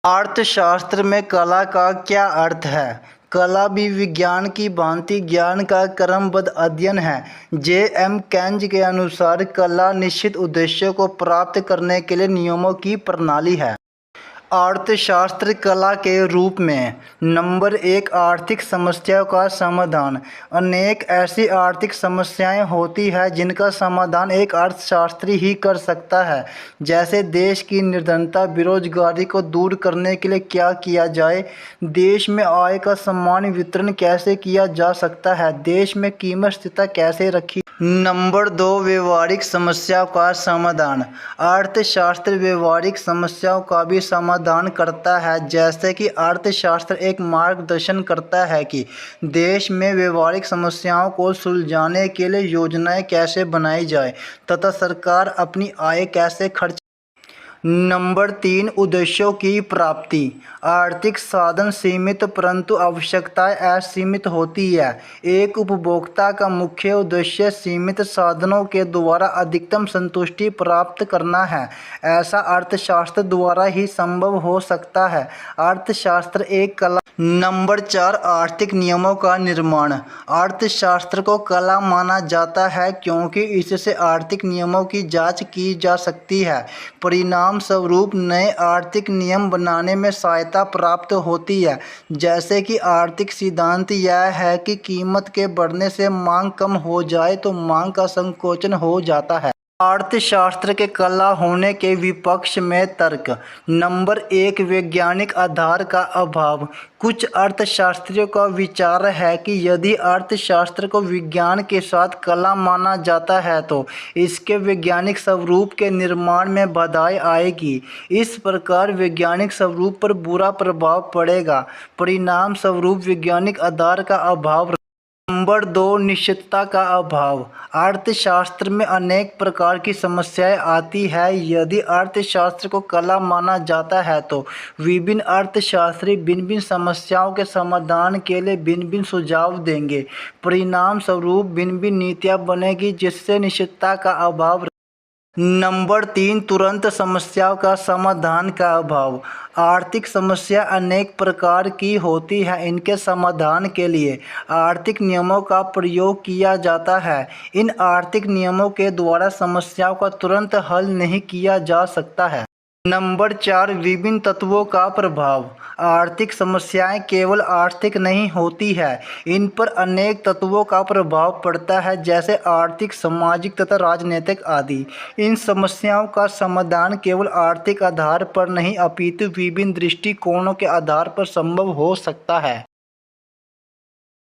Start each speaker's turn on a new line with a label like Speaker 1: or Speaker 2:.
Speaker 1: अर्थशास्त्र में कला का क्या अर्थ है? कला भी विज्ञान की भांति ज्ञान का क्रमबद्ध अध्ययन है। जे.एम. केंज के अनुसार कला निश्चित उद्देश्यों को प्राप्त करने के लिए नियमों की प्रणाली है। अर्थशास्त्र कला के रूप में नंबर 1 आर्थिक समस्याओं का समाधान। अनेक ऐसी आर्थिक समस्याएं होती हैं जिनका समाधान एक अर्थशास्त्री ही कर सकता है। जैसे देश की निर्धनता, बेरोजगारी को दूर करने के लिए क्या किया जाए, देश में आय का समान वितरण कैसे किया जा सकता है, देश में कीमत स्थिरता कैसे रखी। नंबर 2 व्यवहारिक समस्याओं का समाधान। अर्थशास्त्र व्यवहारिक समस्याओं का भी समाधान करता है। जैसे कि अर्थशास्त्र एक मार्गदर्शन करता है कि देश में व्यवहारिक समस्याओं को सुलझाने के लिए योजनाएं कैसे बनाई जाए तथा सरकार अपनी आय कैसे खर्च। नंबर 3 उद्देश्यों की प्राप्ति। आर्थिक साधन सीमित परंतु आवश्यकताएं असीमित होती है। एक उपभोक्ता का मुख्य उद्देश्य सीमित साधनों के द्वारा अधिकतम संतुष्टि प्राप्त करना है। ऐसा अर्थशास्त्र द्वारा ही संभव हो सकता है। अर्थशास्त्र एक कला। नंबर 4 आर्थिक नियमों का निर्माण। अर्थशास्त्र को कला माना जाता है क्योंकि इससे आर्थिक नियमों की जांच की जा सकती है। परिणाम स्वरूप नए आर्थिक नियम बनाने में सहायता प्राप्त होती है। जैसे कि आर्थिक सिद्धांत यह है कि कीमत के बढ़ने से मांग कम हो जाए तो मांग का संकोचन हो जाता है। अर्थशास्त्र के कला होने के विपक्ष में तर्क। नंबर 1 वैज्ञानिक आधार का अभाव। कुछ अर्थशास्त्रियों का विचार है कि यदि अर्थशास्त्र को विज्ञान के साथ कला माना जाता है तो इसके वैज्ञानिक स्वरूप के निर्माण में बाधाएं आएगी। इस प्रकार वैज्ञानिक स्वरूप पर बुरा प्रभाव पड़ेगा। परिणाम स्वरूप वैज्ञानिक आधार का अभाव। नंबर 2 निश्चितता का अभाव। अर्थशास्त्र में अनेक प्रकार की समस्याएं आती है। यदि अर्थशास्त्र को कला माना जाता है तो विभिन्न अर्थशास्त्री भिन्न भिन्न समस्याओं के समाधान के लिए भिन्न भिन्न सुझाव देंगे। परिणाम स्वरूप भिन्न भिन्न नीतियां बनेगी जिससे निश्चितता का अभाव। नंबर 3 तुरंत समस्याओं का समाधान का अभाव। आर्थिक समस्या अनेक प्रकार की होती है। इनके समाधान के लिए आर्थिक नियमों का प्रयोग किया जाता है। इन आर्थिक नियमों के द्वारा समस्याओं का तुरंत हल नहीं किया जा सकता है। नंबर 4 विभिन्न तत्वों का प्रभाव। आर्थिक समस्याएं केवल आर्थिक नहीं होती है, इन पर अनेक तत्वों का प्रभाव पड़ता है जैसे आर्थिक, सामाजिक तथा राजनीतिक आदि। इन समस्याओं का समाधान केवल आर्थिक आधार पर नहीं अपितु विभिन्न दृष्टिकोणों के आधार पर संभव हो सकता है।